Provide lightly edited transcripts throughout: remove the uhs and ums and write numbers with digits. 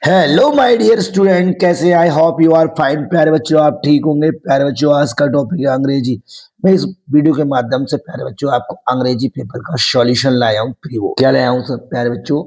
Hello my dear student, कैसे? I hope you are fine. प्यारे बच्चों, आप ठीक होंगे। प्यारे बच्चों, आज का टॉपिक है अंग्रेजी। मैं इस वीडियो के माध्यम से प्यारे बच्चों आपको अंग्रेजी पेपर का सॉल्यूशन लाया हूँ। प्री बोर्ड क्या लाया हूँ सब प्यारे बच्चों?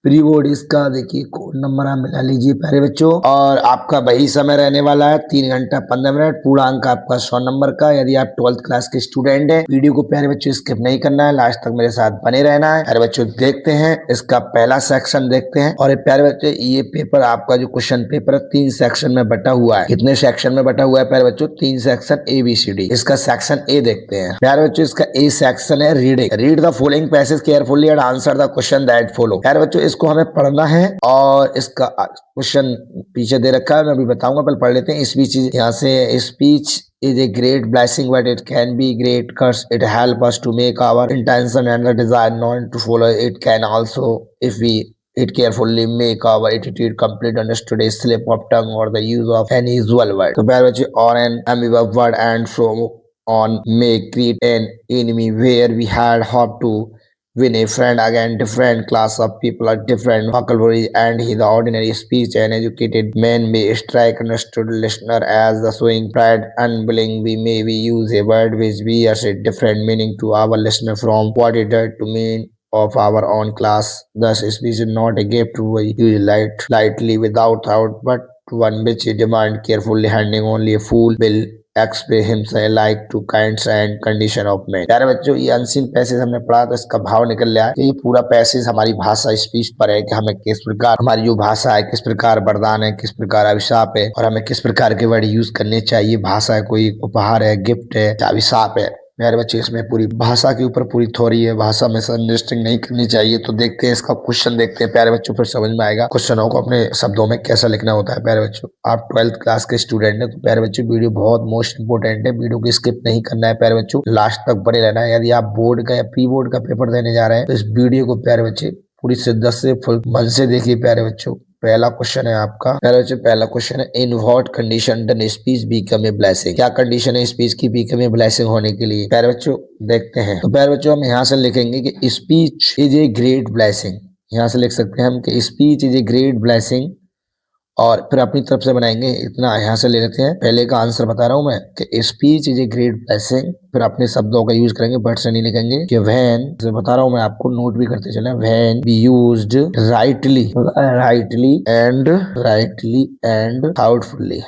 प्री बोर्ड इसका देखिए कोड नंबर आप मिला लीजिए प्यारे बच्चों। और आपका वही समय रहने वाला है 3 घंटा 15 मिनट। पूरा अंक आपका 100 नंबर का। यदि आप 12th क्लास के स्टूडेंट हैं, वीडियो को प्यारे बच्चों स्किप नहीं करना है, लास्ट तक मेरे साथ बने रहना है। प्यारे बच्चों देखते हैं इसका पहला सेक्शन देखते हैं। और ये प्यारे बच्चों ये पेपर आपका जो क्वेश्चन पेपर 3 सेक्शन में बटा हुआ है। कितने सेक्शन में बटा हुआ है प्यारे बच्चों? 3 सेक्शन ABCD। इसका सेक्शन ए देखते हैं प्यारे बच्चों। इसका ए सेक्शन है reading. Read the following passage carefully and answer the question that follow. प्यारे बच्चों इसको हमें पढ़ना है और इसका क्वेश्चन पीछे दे रखा है, मैं अभी बताऊंगा, पहले पढ़ लेते हैं। स्पीच यहाँ से speech is a great blessing, but it can be great curse. It help us to make our intention and the desire not to follow. It can also, if we it carefully, make our attitude complete understood a slip of tongue or the use of an usual word. तो प्यारे बच्चे, or an ambiguous word and so on may create an enemy where we had hoped to win a friend. Again, different class of people are different vocabulary, and he the ordinary speech and educated man may strike understood listener as the showing pride unwilling we may we use a word which we as a different meaning to our listener from what it does to mean of our own class. Thus speech is not a gift to be used lightly without thought, but one which is demand carefully, handing only a fool will express himself like to kinds and condition of men। प्यारे बच्चों, ये unseen passage हमने पढ़ा तो इसका भाव निकल लिया है। ये पूरा पैसेज हमारी भाषा स्पीच पर है कि हमें किस प्रकार हमारी जो भाषा है, किस प्रकार वरदान है, किस प्रकार अभिशाप है और हमें किस प्रकार के वर्ड यूज करने चाहिए। भाषा है, कोई उपहार है, गिफ्ट है, अभिशाप है। मेरे बच्चे इसमें पूरी भाषा के ऊपर पूरी थ्योरी है। भाषा में अंडरस्टैंडिंग नहीं करनी चाहिए। तो देखते हैं इसका क्वेश्चन देखते हैं प्यारे बच्चों, फिर समझ में आएगा क्वेश्चनों को अपने शब्दों में कैसा लिखना होता है। प्यारे बच्चों, आप 12th क्लास के स्टूडेंट हैं तो प्यारे बच्चों वीडियो बहुत मोस्ट इंपोर्टेंट है। वीडियो को स्किप नहीं करना है प्यारे बच्चों, लास्ट तक बने रहना है। यदि आप बोर्ड का या प्री बोर्ड का पेपर देने जा रहे हैं तो इस वीडियो को प्यारे बच्चे पूरी शिद्दत से फुल मन से देखिए प्यारे बच्चों। पहला क्वेश्चन है आपका प्यारे बच्चों, पहला क्वेश्चन है in what condition done speech become a blessing. क्या कंडीशन है स्पीच की बिकम ए ब्लेसिंग होने के लिए? प्यारे बच्चों देखते हैं। तो प्यारे बच्चों हम यहाँ से लिखेंगे कि speech is a great blessing. यहाँ से लिख सकते हैं हम कि speech is a great blessing, और फिर अपनी तरफ से बनाएंगे इतना। यहाँ से ले लेते हैं, पहले का आंसर बता रहा हूँ मैं कि speech is a great blessing, फिर अपने शब्दों का यूज करेंगे, बट से नहीं लिखेंगे। कि व्हेन से बता रहा हूँ मैं आपको, नोट भी करते चले, when be used rightly and thoughtfully.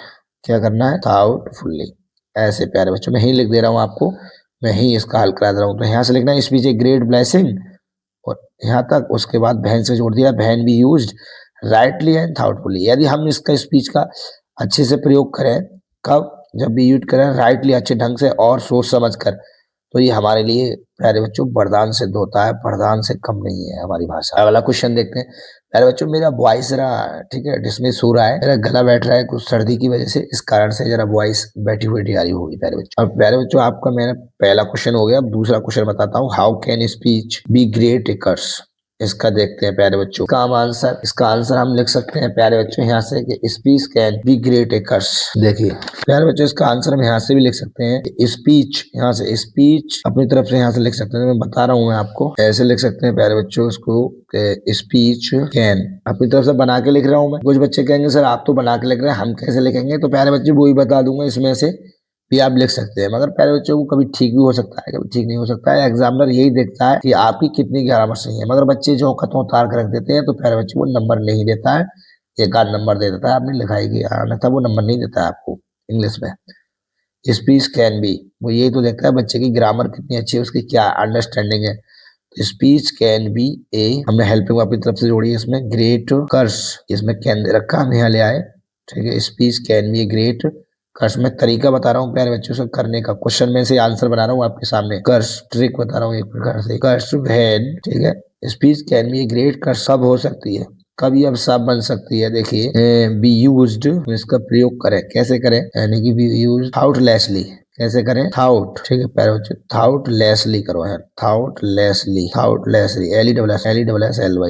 क्या करना है? थाउटफुली। ऐसे प्यारे बच्चों मैं ही लिख दे रहा हूँ आपको, मैं ही इसका हल करा दे रहा हूँ। तो यहाँ से लिखना है स्पीच ए ग्रेट ब्लेसिंग और यहाँ तक, उसके बाद वैन से जोड़ दिया, when be used rightly and thoughtfully. यदि हम इसका स्पीच का अच्छे से प्रयोग करें, कब? जब भी यूज करें राइटली, अच्छे ढंग से और सोच समझ कर, तो ये हमारे लिए प्यारे बच्चों वरदान सिद्ध होता है। वरदान से कम नहीं है हमारी भाषा। अगला क्वेश्चन देखते हैं प्यारे बच्चों। मेरा वॉइस जरा ठीक है डिसमिस हो रहा है, मेरा गला बैठ रहा है कुछ सर्दी की वजह से, इस कारण से जरा वॉइस बैठी बैठी आ रही होगी प्यारे बच्चों। अब प्यारे बच्चों आपका मेरा पहला क्वेश्चन हो गया। अब दूसरा क्वेश्चन बताता हूँ, how can speech be great a curse. इसका देखते हैं प्यारे बच्चों इसका आंसर हम लिख सकते हैं प्यारे बच्चों यहाँ से कि speech can be great a curse. देखिए प्यारे बच्चों इसका आंसर हम यहाँ से भी लिख सकते हैं। स्पीच यहाँ से स्पीच अपनी तरफ से यहाँ से लिख सकते हैं। मैं बता रहा हूँ मैं आपको, ऐसे लिख सकते हैं प्यारे बच्चों इसको, स्पीच कैन अपनी तरफ से बना के लिख रहा हूँ मैं। कुछ बच्चे कहेंगे सर आप तो बना के लिख रहे हैं, हम कैसे लिखेंगे? तो प्यारे बच्चे वो ही बता दूंगा, इसमें से भी आप लिख सकते हैं। मगर प्यारे बच्चों को कभी ठीक भी हो सकता है, कभी ठीक नहीं हो सकता है। एग्जामिनर यही देखता है कि आपकी कितनी ग्रामर सही है। मगर बच्चे जो खत्म उतार कर रख देते हैं तो प्यारे बच्चे वो नंबर नहीं देता है, एक आध नंबर दे देता है आपने लिखाई की, अन्यथा वो नंबर नहीं देता है आपको इंग्लिश में। स्पीच कैन बी वो यही तो देखता है बच्चे की ग्रामर कितनी अच्छी है, उसकी क्या अंडरस्टैंडिंग है। स्पीच कैन बी ए, हमने हेल्पिंग अपनी तरफ से जोड़ी है इसमें, ग्रेट कर्स इसमें कैन दे रखा, हम यहाँ ले आए। ठीक है, speech can be a great curse. मैं तरीका बता रहा हूँ प्यारे बच्चों से करने का, क्वेश्चन में से आंसर बना रहा हूँ आपके सामने। कर्स ट्रिक बता रहा हूँ एक प्रकार से, कर्स व्हेन। ठीक है, speech can be a great curse सब हो सकती है, कभी अब सब बन सकती है। देखिए बी यूज्ड, इसका प्रयोग करें, कैसे करें? यानी कि बी यूज थाउटलेसली, कैसे करें? थाउट। ठीक है प्यारे बच्चों, थाउटलेसली करो है, थाउटलेसली LESSLY,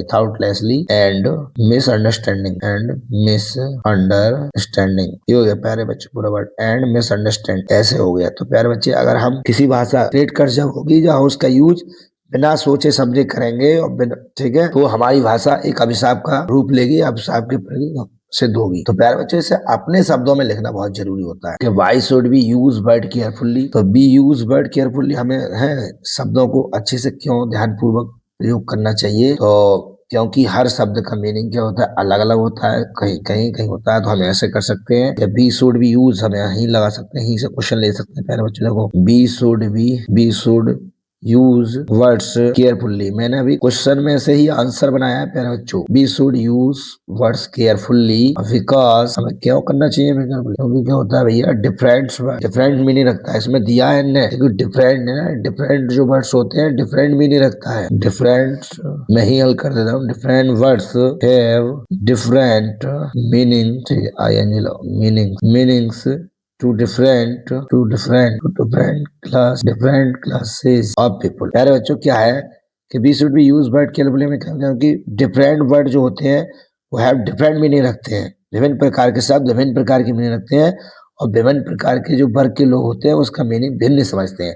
थाउटलेसली एंड मिसअंडरस्टैंडिंग ये हो गया प्यारे बच्चे पूरा वर्ड, एंड मिसअंडरस्टैंड ऐसे हो गया। तो प्यारे बच्चे अगर हम किसी भाषा ग्रेट कर जब होगी जहाँ उसका यूज बिना सोचे समझे करेंगे और बिना, ठीक है, तो हमारी भाषा एक अभिशाप का रूप लेगी, अभिशाप के प्रति सिद्ध होगी। तो प्यारे बच्चों, इसे अपने शब्दों में लिखना बहुत जरूरी होता है कि why should be use word carefully. तो बी यूज वर्ड केयरफुल्ली, हमें है शब्दों को अच्छे से क्यों ध्यानपूर्वक प्रयोग करना चाहिए, तो क्योंकि हर शब्द का मीनिंग क्या होता है, अलग अलग होता है, कहीं कहीं कहीं होता है। तो हम ऐसे कर सकते हैं कि बी शुड बी यूज, हम यहीं लगा सकते हैं, यहीं से क्वेश्चन ले सकते हैं। प्यारे बच्चों देखो, we should use words carefully, मैंने अभी क्वेश्चन में से ही आंसर बनाया है प्यारे बच्चों। We should use words carefully because, हमें क्यों करना चाहिए केयरफुल्ली, क्योंकि क्या होता है भैया, डिफरेंट मीनिंग रखता है। इसमें दिया है ने, डिफरेंट है ना, डिफरेंट जो वर्ड्स होते हैं डिफरेंट मीनिंग रखता है। डिफरेंट, मैं ही हल कर देता हूँ, different words have different meaning, ठीक है, meanings to different classes of people। प्यारे बच्चों, क्या है कि we should be use word carefully में, क्योंकि डिफरेंट वर्ड जो होते हैं वो हैव डिफरेंट मीनिंग रखते हैं। विभिन्न प्रकार के शब्द विभिन्न प्रकार की मीनिंग रखते हैं, और विभिन्न प्रकार के जो वर्ग के लोग होते हैं उसका मीनिंग भिन्न समझते हैं।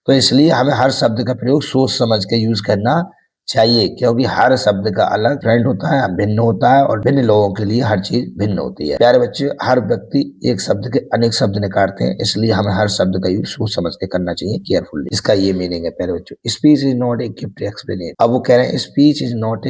तो इसलिए हमें हर शब्द का प्रयोग सोच समझ के यूज करना चाहिए, क्योंकि हर शब्द का अलग ट्रेंड होता है, भिन्न होता है, और भिन्न लोगों के लिए हर चीज भिन्न होती है। प्यारे बच्चे, हर व्यक्ति एक शब्द के अनेक शब्द निकालते हैं, इसलिए हमें हर शब्द का यूज सोच समझ के करना चाहिए केयरफुली। इसका ये मीनिंग है प्यारे बच्चों, speech is not a gift explain it. अब वो कह रहे हैं speech is not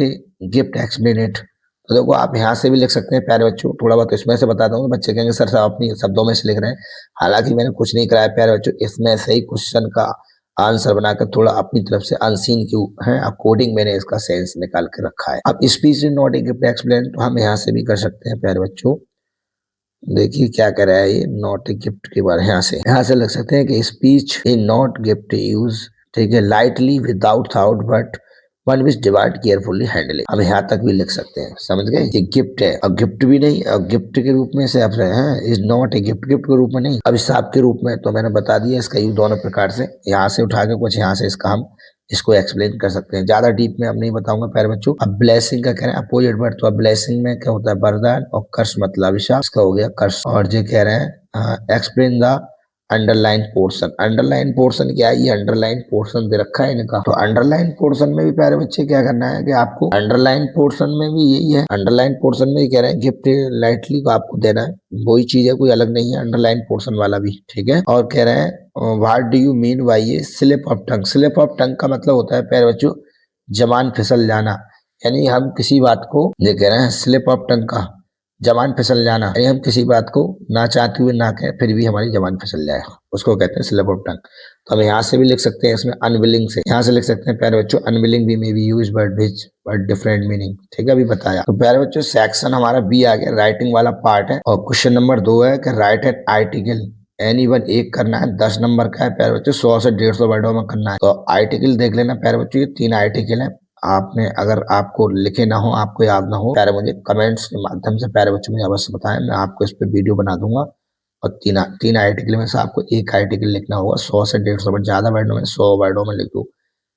a gift explain it. तो देखो, आप यहाँ से भी लिख सकते हैं प्यारे बच्चों, थोड़ा बहुत इसमें से बताता हूँ। बच्चे कहेंगे सर साहब अपनी शब्दों में से लिख रहे हैं, हालांकि मैंने कुछ नहीं कराया प्यारे बच्चों, इसमें से ही क्वेश्चन का आंसर बनाकर थोड़ा अपनी तरफ से अनसीन क्यों है अकॉर्डिंग मैंने इसका सेंस निकाल के रखा है। अब speech is not a gift explain, तो हम यहाँ से भी कर सकते हैं प्यारे बच्चों। देखिए क्या कर रहा है ये, नॉट ए गिफ्ट के बारे, यहाँ से लग सकते हैं कि speech is not gift use, ठीक है, lightly without thought but one which divide carefully handle. हम यहाँ तक भी लिख सकते हैं, समझ गए, ये गिफ्ट है, अब गिफ्ट भी नहीं, अब गिफ्ट के रूप में से आप रहे हैं, is not a gift, gift के रूप में नहीं, अभिशाप के रूप में। तो मैंने बता दिया इसका यूज दोनों प्रकार से, यहाँ से उठा के कुछ यहाँ से इसका हम इसको एक्सप्लेन कर सकते हैं। ज्यादा डीप में अब नहीं बताऊंगा प्यारे बच्चों। अब ब्लेसिंग का कह रहे हैं अपोजिट वर्ड, तो अब ब्लेसिंग में क्या होता है, वरदान, और कर्ष मतलब अभिशाप, इसका हो गया कर्ष। और जो कह रहे हैं explain the underline portion. Underline portion क्या है, ये अंडरलाइन पोर्शन दे रखा है इनका। तो अंडरलाइन पोर्शन में भी प्यारे बच्चे क्या करना है कि आपको अंडरलाइन पोर्शन में भी यही है, अंडरलाइन पोर्शन में कह रहे हैं गिफ्ट लाइटली को आपको देना है, वही चीज है, कोई अलग नहीं है, अंडरलाइन पोर्शन वाला भी, ठीक है। और कह रहे हैं what do you mean by ये slip of tongue. Slip of tongue का मतलब होता है प्यारे बच्चों जबान फिसल जाना, यानी हम किसी बात को, ये कह रहे हैं स्लिप ऑफ टंग का जबान फिसल जाना, यानी हम किसी बात को ना चाहते हुए ना कहें फिर भी हमारी जबान फिसल जाए, उसको कहते हैं स्लिप ऑफ टंग। तो हम यहाँ से भी लिख सकते हैं, इसमें अनविलिंग से यहाँ से लिख सकते हैं प्यारे बच्चों, अनविलिंग भी may be use but different meaning, ठीक है, अभी बताया। तो प्यारे बच्चों सेक्शन हमारा बी आ गया, राइटिंग वाला पार्ट है, और क्वेश्चन नंबर 2 है कि right an article any one, एक करना है, 10 नंबर का है प्यारे बच्चों, 100 से 150 वर्डों में करना है। तो आर्टिकल देख लेना प्यारे बच्चों, ये 3 आर्टिकल है, आपने अगर आपको लिखे ना हो, आपको याद ना हो प्यारे, मुझे कमेंट्स के माध्यम से प्यारे बच्चों मुझे अवश्य बताएं, मैं आपको इस पे वीडियो बना दूंगा। और तीन आर्टिकल में से आपको एक आर्टिकल लिखना होगा, 100 से 150 वर्ड, ज्यादा वर्डों में 100 वर्डों में लिख दो,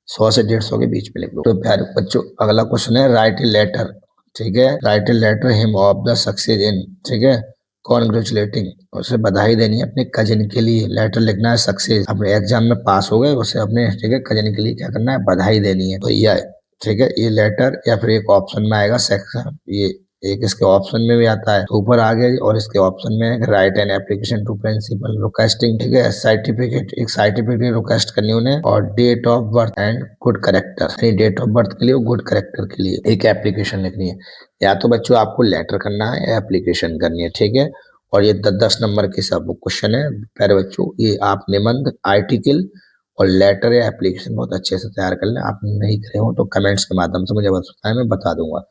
100 से 150 के बीच में लिख दो। तो प्यारे बच्चों अगला क्वेश्चन है राइट ए लेटर, ठीक है, write a letter him of the success in, ठीक है, कॉन्ग्रेचुलेटिंग, उसे बधाई देनी है अपने कजिन के लिए, लेटर लिखना है सक्सेस, अपने एग्जाम में पास हो गए उसे अपने, ठीक है, कजिन के लिए क्या करना है, बधाई देनी है। तो यह, ठीक है, ये लेटर, या फिर एक ऑप्शन में आएगा सेक्शन, ये एक इसके ऑप्शन में भी आता है, तो ऊपर आ गया, और इसके ऑप्शन में write an application to principal requesting, ठीक है, सर्टिफिकेट, एक सर्टिफिकेट रिक्वेस्ट करनी उन्हें, और date of birth and good character, date of birth के लिए और गुड करेक्टर के लिए एक एप्लीकेशन लिखनी है। या तो बच्चों आपको लेटर करना है या एप्लीकेशन करनी है, ठीक है। और ये 10 नंबर के सब क्वेश्चन है प्यारे बच्चों, ये आप निबंध, आर्टिकल और लेटर या एप्लीकेशन बहुत अच्छे से तैयार कर लें। आप नहीं करे हो तो कमेंट्स के माध्यम से मुझे बताएं, मैं बता दूंगा।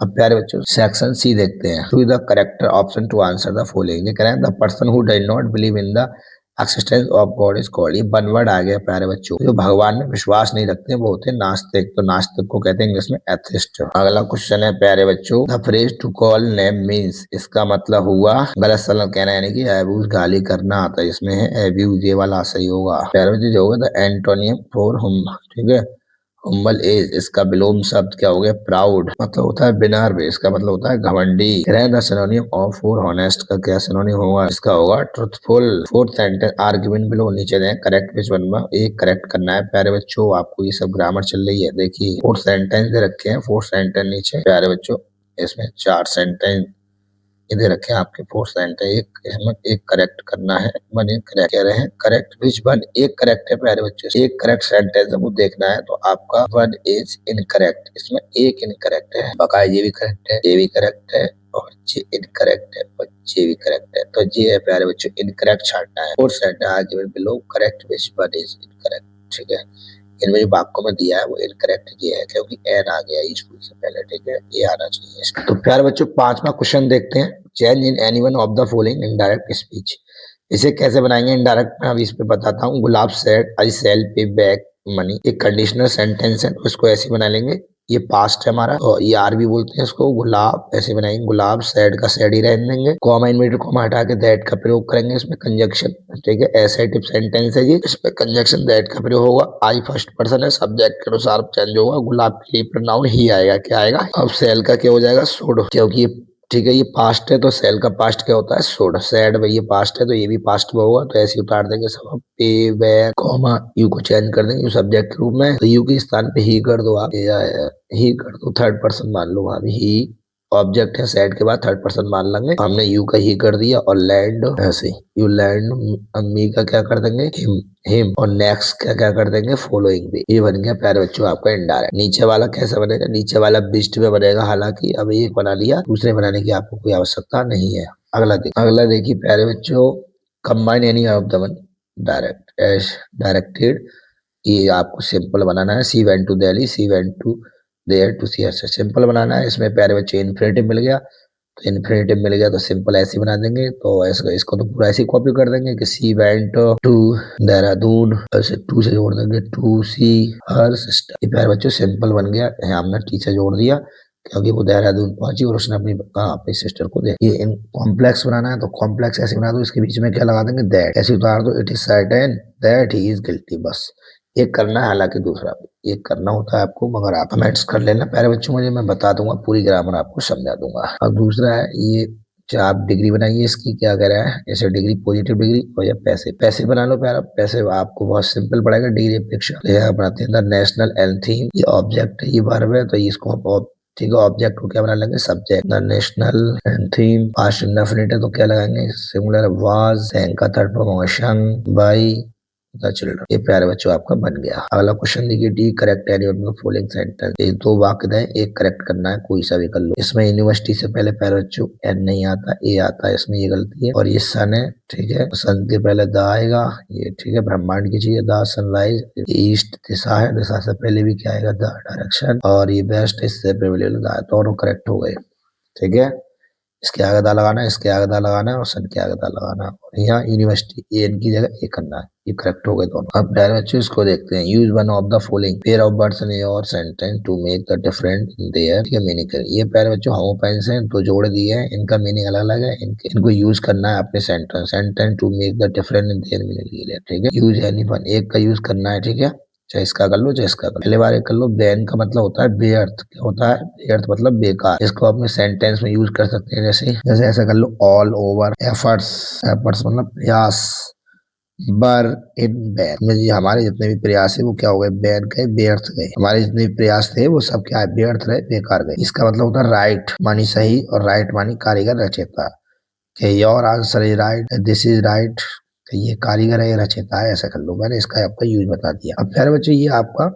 अब प्यारे बच्चों सेक्शन सी देखते हैं, choose the correct option to answer the following. ये कह रहे हैं the person who does not believe in the existence of God is called, ये वन वर्ड आ गया प्यारे बच्चों, जो भगवान में विश्वास नहीं रखते वो होते हैं नास्तिक, तो नास्तिक को कहते हैं इंग्लिश में एथिस्ट। अगला क्वेश्चन है प्यारे बच्चों, the phrase to call name means, इसका मतलब हुआ गलत सलत कहना, यानी कि एब्यूज गाली करना आता है, इसमें है एब्यूज, ये वाला सही होगा प्यारे बच्चों, जो होगा द एंटोनियम फॉर हुम, ठीक है, हुम्बल एज, इसका विलोम शब्द क्या हो गया? प्राउड, मतलब होता है विनर्व, इसका मतलब होता है घमंडी। The synonym of for honest का क्या सिनोनिम होगा? इसका होगा truthful. Fourth sentence argument below नीचे दें, करेक्ट विच वन में एक करेक्ट करना है। प्यारे बच्चों आपको ये सब ग्रामर चल रही है, देखिए फोर्थ सेंटेंस दे रखे हैं, फोर्थ सेंटेंस नीचे प्यारे बच्चों इसमें 4 सेंटेंस इधर रखे आपके फोर्थ सेंटेंस, एक हमें एक करेक्ट करना है, वन एक करेक्ट कह रहे हैं, करेक्ट विच वन एक करेक्ट है प्यारे बच्चों, एक करेक्ट सेंटेंस है वो देखना है, तो आपका वन इज इनकरेक्ट, इसमें एक इनकरेक्ट है, बकाया ये भी करेक्ट है, ये भी करेक्ट है और ये इनकरेक्ट है और ये भी करेक्ट है, तो ये है प्यारे बच्चों इनकरेक्ट छांटना है। फोर्थ सेंटेंस आगे below correct which one is incorrect, ठीक है। इनमें जो वाक्यों में दिया है वो इनकरेक्ट ये है क्योंकि एन आ गया स्कूल से पहले, ठीक है, ये आना चाहिए। तो प्यारे बच्चों 5वां क्वेश्चन देखते हैं, change in anyone of the following indirect speech. इसे कैसे बनाएंगे इनडायरेक्ट में, अभी इस पे बताता हूँ। गुलाब सेड आई सेल पे बैक मनी, एक कंडीशनल सेंटेंस है तो इसको ऐसे बना लेंगे, ये पास्ट है हमारा और ये आर भी बोलते हैं इसको, गुलाब ऐसे बनाएंगे, गुलाब सैड का सैड ही रहने देंगे, कॉमा इनवर्टेड कॉमा हटा के दैट का प्रयोग करेंगे, इसमें कंजक्शन, ठीक है, एसेटिव सेंटेंस है ये, इसमें कंजक्शन दैट का प्रयोग होगा, आई फर्स्ट पर्सन है, सब्जेक्ट के अनुसार चेंज होगा, गुलाब के लिए प्रोनाउन ही आएगा, क्या आएगा? अब सेल का क्या हो जाएगा? शुड, क्योंकि ये ठीक है ये पास्ट है तो सेल का पास्ट क्या होता है? शुड। सैड भाई ये पास्ट है तो ये भी पास्ट में होगा, तो ऐसे उतार देंगे सब, पे बैक कॉमा यू को चेंज कर देंगे, यू सब्जेक्ट के रूप में, तो यू के स्थान पे ही कर दो आप, ही कर दो, थर्ड पर्सन मान लो वहां भी, ही ऑब्जेक्ट है, सेड के बाद थर्ड पर्सन मान लेंगे, हमने यू का ही कर दिया, और लैंड ऐसे यू लैंड, मी का क्या कर देंगे? हिम, और नेक्स्ट का क्या कर देंगे? फॉलोइंग भी। ये बन गया प्यारे बच्चों आपका इनडायरेक्ट। नीचे वाला कैसे बनेगा? नीचे वाला बिस्ट में बनेगा, हालांकि अब एक बना लिया, दूसरे बनाने की आपको कोई आवश्यकता नहीं है। अगला देखिए प्यारे बच्चों, combine any of the one direct as directed, ये आपको सिंपल बनाना है, she went to Delhi, she went to there to see, ऐसे सिंपल बनाना है। इसमें प्यारे बच्चे इन्फिनेटिव मिल गया, तो इन्फिनेटिव मिल गया तो सिंपल ऐसे बना देंगे, तो इसको तो पूरा ऐसे कॉपी कर देंगे कि सी वेंट टू देहरादून, ऐसे टू से जोड़ देंगे, टू सी हर सिस्टर, ये प्यारे बच्चों सिंपल बन गया, यहाँ हमने टी से जोड़ दिया क्योंकि वो देहरादून पहुंची और उसने अपनी सिस्टर को दे। ये इन कॉम्प्लेक्स बनाना है तो कॉम्प्लेक्स ऐसे बना दो, इसके बीच में क्या लगा देंगे? दैट, ऐसे उतार दो, it is certain that he is guilty, बस एक करना है, हालांकि दूसरा भी एक करना होता है आपको, मगर आप कमेंट्स कर लेना प्यारे बच्चों, मुझे मैं बता दूंगा, पूरी ग्रामर आपको समझा दूंगा। अब दूसरा है ये, आप डिग्री बनाइए, इसकी क्या कह रहा है? ऐसे डिग्री पॉजिटिव डिग्री और या पैसे, पैसे बना लो प्यारा, पैसे आपको बहुत सिंपल पड़ेगा डिग्री अपेक्षा। बनाते हैं नेशनल एंथम, ये ऑब्जेक्ट है, ये वर्ब है, तो इसको ठीक है, ऑब्जेक्ट को क्या बना लेंगे? Subject. The national anthem past indefinite है तो क्या लगाएंगे? सिंगुलर वाज, का थर्ड फॉर्म होगा शन बाई द चिल्ड्रन। ये प्यारे बच्चों आपका बन गया। अगला क्वेश्चन देखिए, D correct any of the following sentence, ये दो वाक्य दें, एक करेक्ट करना है, कोई सा भी कर लो। इसमें यूनिवर्सिटी से पहले प्यारे बच्चों एन नहीं आता, ए आता है, इसमें ये गलती है, और ये सन है, ठीक है, सन के पहले द आएगा, ये ठीक है, ब्रह्मांड की चीज है, द सनराइज, ईस्ट दिशा है, दिशा से पहले भी क्या आएगा? द डायरेक्शन, और ये बेस्ट, इससे पहले दोनों करेक्ट हो गए, ठीक है। इसके आगे दा लगाना है, इसके आगे दा लगाना है और सन के आगे दा लगाना है, और यहाँ यूनिवर्सिटी ए एन की जगह ए करना है, ये करेक्ट हो गए दोनों। अब प्यारे बच्चों इसको देखते हैं, use one of the following pair of words in your sentence to make the different in their meaning. ये प्यारे बच्चों होमोपेंस हैं, तो जोड़ दिए हैं, इनका मीनिंग अलग अलग है, इनको यूज करना है अपने sentence to make the different in their meaning, ठीक है। यूज एनी वन, एक का यूज करना है, ठीक है, चाहे इसका कर लो चाहे इसका कर लो। पहले बार एक कर लो, बैन का मतलब होता है बेअर्थ, क्या होता है? बेअर्थ मतलब बेकार, इसको अपने सेंटेंस में यूज कर सकते हैं, जैसे ऐसा कर लो, ऑल ओवर एफर्ट्स, एफर्ट्स मतलब प्रयास, बर इन बैन में, हमारे जितने भी प्रयास है वो क्या हो गए? बैन गए, बेअर्थ गए, हमारे जितने भी प्रयास थे वो सब क्या है? बेअर्थ रहे, बेकार गए। इसका मतलब होता है राइट मानी सही, और राइट मानी कारीगर रचेता, your answer is right, this is right, ये कारीगर है, ये रचेता है, ऐसा कर लो। मैंने इसका आपका यूज बता दिया। अब प्यारे बच्चों ये आपका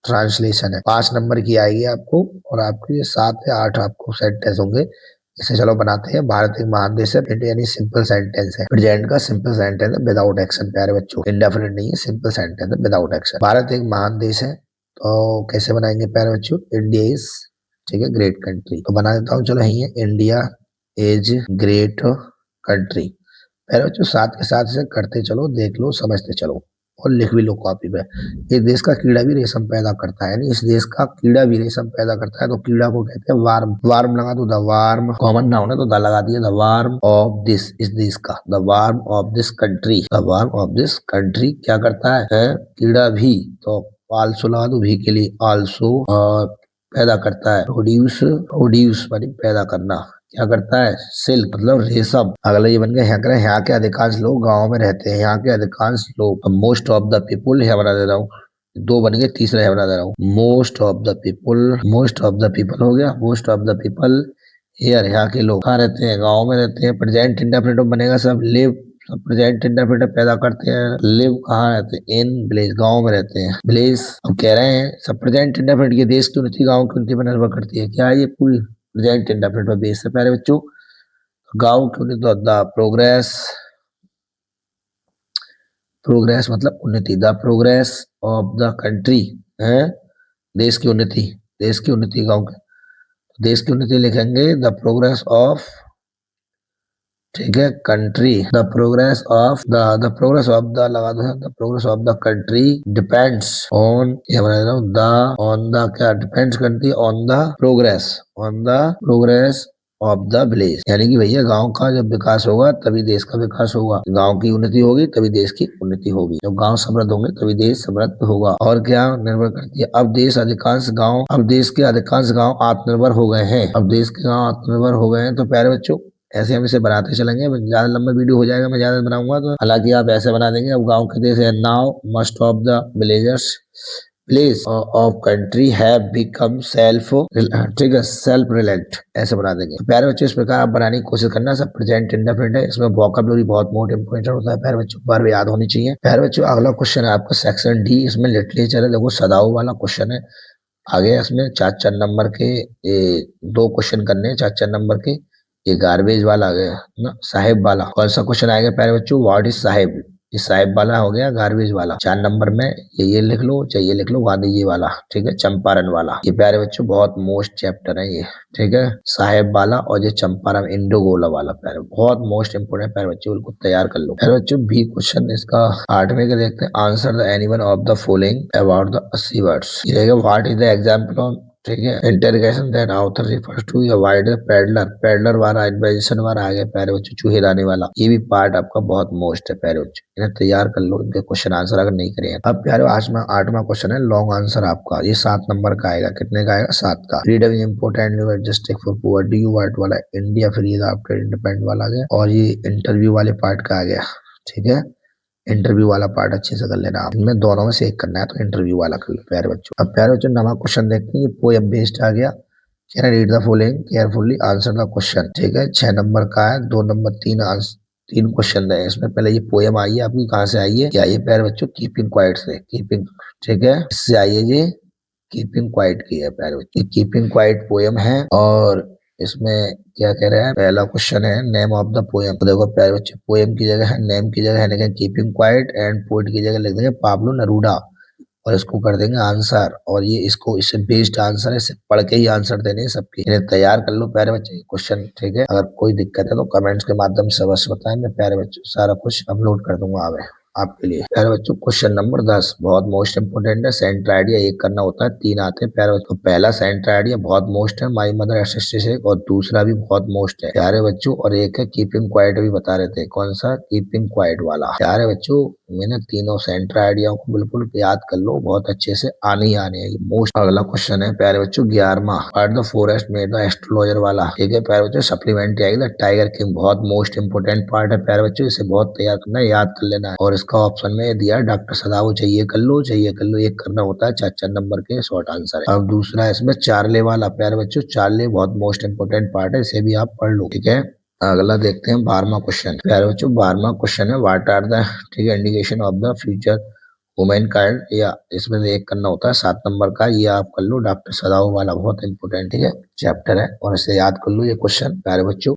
ट्रांसलेशन है, 5 नंबर की आएगी आपको, और आपके 7 या 8 आपको सेंटेंस होंगे। इसे चलो बनाते हैं। भारत एक महान देश है, यानी सिंपल सेंटेंस है, प्रेजेंट का सिंपल सेंटेंस है विदाउट एक्शन प्यारे बच्चों, इंडेफिनिट नहीं है, सिंपल सेंटेंस है विदाउट एक्शन। भारत एक महान देश है, तो कैसे बनाएंगे प्यारे बच्चों? इंडिया इज, ठीक है, ग्रेट कंट्री, तो बना देता हूँ, चलो यही है, इंडिया इज ग्रेट कंट्री। प्यारे बच्चों साथ के साथ इसे करते चलो, देख लो, समझते चलो, और लिख भी लो कॉपी पे। इस देश का कीड़ा भी रेशम पैदा करता है, यानी इस देश का कीड़ा भी रेशम पैदा करता है, तो कीड़ा को कहते हैं वार्म। वार्म लगा दो, द वार्म, कॉमन नाउन है तो द लगा दिया, द वार्म ऑफ दिस, इस देश का, the warm of this country, the warm of this country क्या करता है? कीड़ा भी, तो आल्सो लगा दो, भी के लिए आल्सो, और पैदा करता है, प्रोड्यूस, प्रोड्यूस मानी पैदा करना, क्या करता है, सिल्क मतलब रेशम। अगला ये बन गया, यहाँ करें, यहाँ के अधिकांश लोग गाँव में रहते हैं, यहाँ के अधिकांश लोग, मोस्ट ऑफ द पीपुल, यहाँ बना दे रहा हूँ, दो बन गए, तीसरा यहाँ बना दे रहा हूँ, most of the people, most of the people हो गया, most of the people here, यहाँ के लोग कहाँ रहते हैं, गाँव में रहते हैं। प्रेजेंट इंडेफिनिट बनेगा सब, लिव, सब प्रेजेंट इंडेफिनिट पैदा करते हैं, लिव कहाँ रहते हैं, इन विलेज, गाँव में रहते हैं, विलेज। अब कह रहे हैं सब प्रेजेंट इंडेफिनिट ये देश की उन्नति, गाँव की उन्नति पर निर्भर करती है, क्या है ये पूरी प्रेजेंट इंडेफिनिट पर बेस है प्यारे बच्चों। गाँव की उन्नति, द प्रोग्रेस, प्रोग्रेस मतलब उन्नति, the progress of the country है, देश की उन्नति, देश की उन्नति, गाँव के देश की उन्नति लिखेंगे, द प्रोग्रेस ऑफ, ठीक है, country, the progress of the progress of the लगा दो, the progress of the country depends on, ये बना रहा हूँ, द ऑन द, क्या डिपेंड्स करती है, on the progress, on the progress of the village, यानी कि भैया गांव का जब विकास होगा तभी देश का विकास होगा, गांव की उन्नति होगी तभी देश की उन्नति होगी, जब गांव समृद्ध होंगे तभी देश समृद्ध होगा। और क्या निर्भर करती है, अब देश के अधिकांश गांव आत्मनिर्भर हो गए हैं, अब देश के गांव आत्मनिर्भर हो गए हैं। तो प्यारे बच्चों ऐसे हम इसे बनाते चलेंगे, ज्यादा लंबा वीडियो हो जाएगा, मैं ज्यादा बनाऊंगा तो, हालांकि आप ऐसे बना देंगे। अब गांव के देश है, now must of the villagers place of country have become self, ठीक है, सेल्फ रिलेंट, ऐसे बना देंगे। तो प्यारे बच्चों इस प्रकार आप बनाने की कोशिश करना, सब प्रेजेंट इंडेफिनिट है, इसमें वोकैबुलरी बहुत मोस्ट इंपोर्टेंट होता है प्यारे बच्चों, बार याद होनी चाहिए। प्यारे बच्चों अगला क्वेश्चन है आपका सेक्शन डी, इसमें लिटरेचर है, देखो सदाऊ वाला क्वेश्चन है, आगे इसमें 4 नंबर के 2 क्वेश्चन करने हैं, 4 नंबर के। ये गार्बेज वाला आ गया ना, साहेब वाला, कौन सा क्वेश्चन आएगा प्यारे बच्चों, व्हाट इज साहेब, ये साहेब वाला हो गया, गार्बेज वाला 4 नंबर में, ये लिख लो, चाहे ये लिख लो, गांधी जी वाला, ठीक है, चंपारण वाला, ये प्यारे बच्चों बहुत मोस्ट चैप्टर है ये, ठीक है, साहेब वाला और ये चंपारण इंडोगोला वाला, प्यारे बहुत मोस्ट इंपोर्टेंट, प्यारे बच्चों बिल्कुल तैयार कर लो। प्यारे बच्चों बी क्वेश्चन इसका 8वें का देखते हैं, answer the anyone of the following about the 80 words, ये रहेगा what is the example on, ठीक है, interrogation that author refers to या वाइडर पैडलर, पैडलर वाला इन्वेंशन वाला आ गया प्यारे बच्चों, चूहेदानी वाला, ये भी पार्ट आपका बहुत मोस्ट है प्यारे बच्चों, इन्हें तैयार कर लो, इनके क्वेश्चन आंसर अगर नहीं करें। अब प्यारे 8वां क्वेश्चन है लॉन्ग आंसर आपका, ये 7 नंबर का आएगा, कितने का आएगा, 7 का। Freedom is important justice for poor, do you what वाला, इंडिया फ्री आफ्टर इंडिपेंडेंट वाला आ गया, और ये इंटरव्यू वाले पार्ट का आ गया, ठीक है, इंटरव्यू वाला पार्ट अच्छे से कर लेना आप, इनमें दोनों में से एक करना है, तो इंटरव्यू वाला कर लो प्यारे बच्चों। अब प्यारे बच्चों नवा क्वेश्चन देखते हैं, ये पोएम बेस्ड आ गया, can read the following carefully answer the question, ठीक है, 6 नंबर का है, 2 नंबर 3 क्वेश्चन है इसमें। पहले ये पोएम आई है आपकी, कहाँ से आई है, क्या ये प्यारे बच्चों कीपिंग क्वाइट से, कीपिंग, ठीक है, इससे आई है ये कीपिंग क्वाइट की है प्यारे बच्चों, कीपिंग क्वाइट पोएम है। और इसमें क्या कह रहे हैं, पहला क्वेश्चन है नेम ऑफ द पोएम, तो देखो प्यारे बच्चे पोएम की जगह है, नेम की जगह है, लेकिन कीपिंग क्वाइट, एंड पोएट की जगह लिख देंगे पाब्लो नेरूदा, और इसको कर देंगे आंसर, और ये इसको इससे बेस्ड आंसर है, इसे पढ़ के ही आंसर देने हैं सबके, इन्हें तैयार कर लो प्यारे बच्चे क्वेश्चन, ठीक है। अगर कोई दिक्कत है तो कमेंट्स के माध्यम से अवश्य बताएं, मैं प्यारे बच्चों सारा कुछ अपलोड कर दूंगा आगे आपके लिए। प्यारे बच्चों क्वेश्चन नंबर 10 बहुत मोस्ट इंपोर्टेंट है, सेंटर आइडिया एक करना होता है, 3 आते हैं प्यारे बच्चों। पहला सेंटर आइडिया बहुत मोस्ट है, माई मदर एस्टेटिक, और दूसरा भी बहुत मोस्ट है प्यारे बच्चों, और एक है कीपिंग क्वाइट भी बता रहे थे, कौन सा, कीपिंग क्वाइट वाला। प्यारे बच्चों मैंने तीनों सेंटर आइडिया को बिल्कुल याद कर लो, बहुत अच्छे से आने ही आने है मोस्ट। अगला क्वेश्चन है प्यारे बच्चों 11वां, part the forest made the astrologer वाला, ठीक है प्यारे बच्चों, सप्लीमेंट्री आएगी टाइगर किंग, बहुत मोस्ट इंपोर्टेंट पार्ट है प्यारे बच्चों, इसे बहुत तैयार करना है, याद कर लेना है। और इसका ऑप्शन में दिया डॉक्टर सदाऊ, चाहिए कर लो, चाहिए कर लो, एक करना होता है, 4 नंबर के शॉर्ट आंसर है। अब दूसरा इसमें चार्ले वाला प्यारे बच्चों, चार्ले बहुत मोस्ट इंपोर्टेंट पार्ट है, इसे भी आप पढ़ लो, ठीक है। अगला देखते हैं 12वां क्वेश्चन, प्यारे बच्चों 12वां क्वेश्चन है व्हाट आर द, ठीक है, indication of the future women kind, या इसमें से एक करना होता है, 7 नंबर का, ये आप कर लो, डॉक्टर सदाऊ वाला बहुत इंपोर्टेंट, ठीक है, चैप्टर है, और इसे याद कर लो ये क्वेश्चन प्यारे बच्चों।